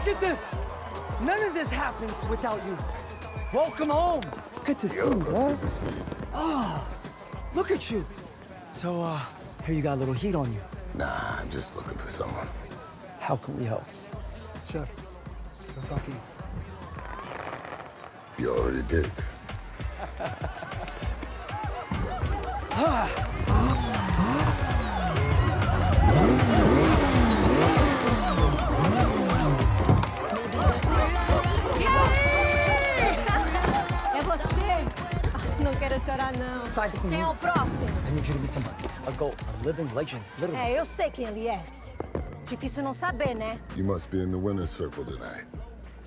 Look at this! None of this happens without you. Welcome home. Good to see you, bro. Ah, look at you. So, here you got a little heat on you. Nah, I'm just looking for someone. How can we help? Chef, I'm talking. You already did. É você? Não quero chorar, não. Sai comigo. Quem é o próximo? I need you to meet somebody. A GOAT, a living legend, literally. É, eu sei quem ele é. Difícil não saber, né? You must be in the winner's circle tonight.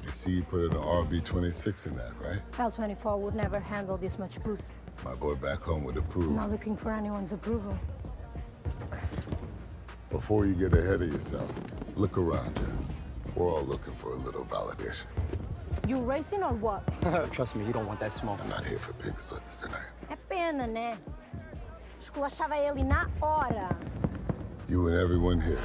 You see you put an RB26 in that, right? L24 would never handle this much boost. My boy back home would approve. I'm not looking for anyone's approval. Before you get ahead of yourself, look around you. We're all looking for a little validation. You racing or what? Trust me, you don't want that smoke. I'm not here for pig sluts tonight. É pena, né? Esculachava ele na hora. You and everyone here.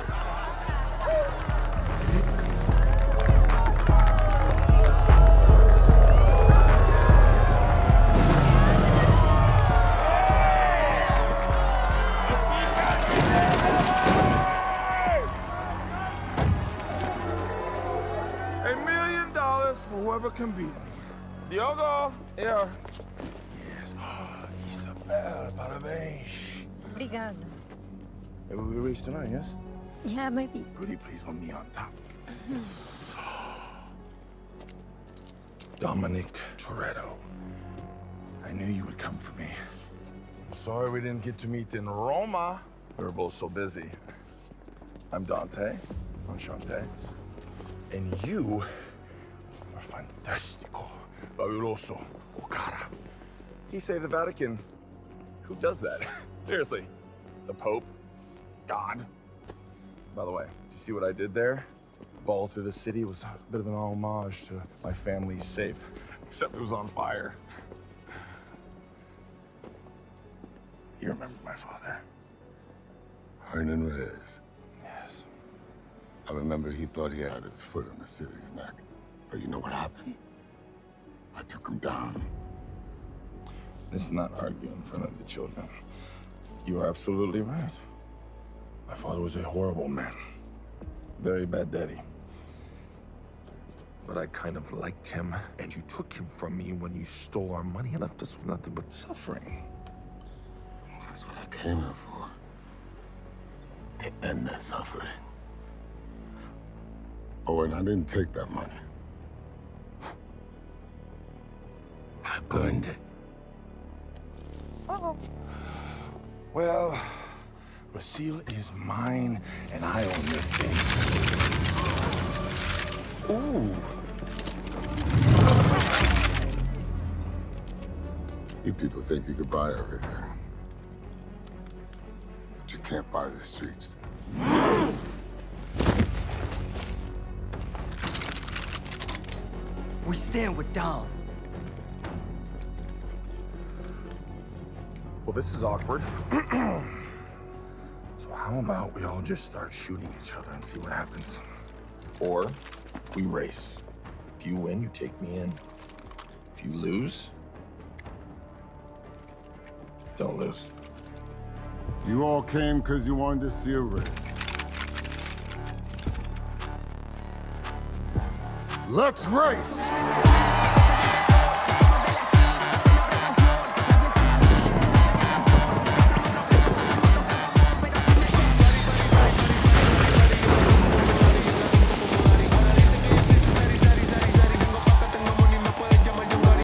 $1 million for whoever can beat me. Diogo, here. Yes. Isabel, parabéns. Obrigada. Maybe we race tonight, yes? Yeah, maybe. Pretty please want me on top. Dominic Toretto. I knew you would come for me. I'm sorry we didn't get to meet in Roma. We were both so busy. I'm Dante, Enchanté. And you are fantastico, fabuloso, Okara. He saved the Vatican. Who does that? Seriously. The Pope? God? By the way, do you see what I did there? Ball through the city was a bit of an homage to my family's safe, except it was on fire. You remember my father? Hernan Reyes. Yes. I remember he thought he had his foot on the city's neck. But you know what happened? I took him down. Let's not argue in front of the children. You are absolutely right. My father was a horrible man. Very bad daddy. But I kind of liked him, and you took him from me when you stole our money and left us with nothing but suffering. That's what I came here for. To end that suffering. Oh, and I didn't take that money. I burned it. Uh-oh. Well, Brazil is mine, and I own this thing. Ooh. You people think you could buy everything. But you can't buy the streets. We stand with Dom. Well, this is awkward. So how about we all just start shooting each other and see what happens? Or we race. If you win, you take me in. If you lose, don't lose. You all came because you wanted to see a race. Let's race!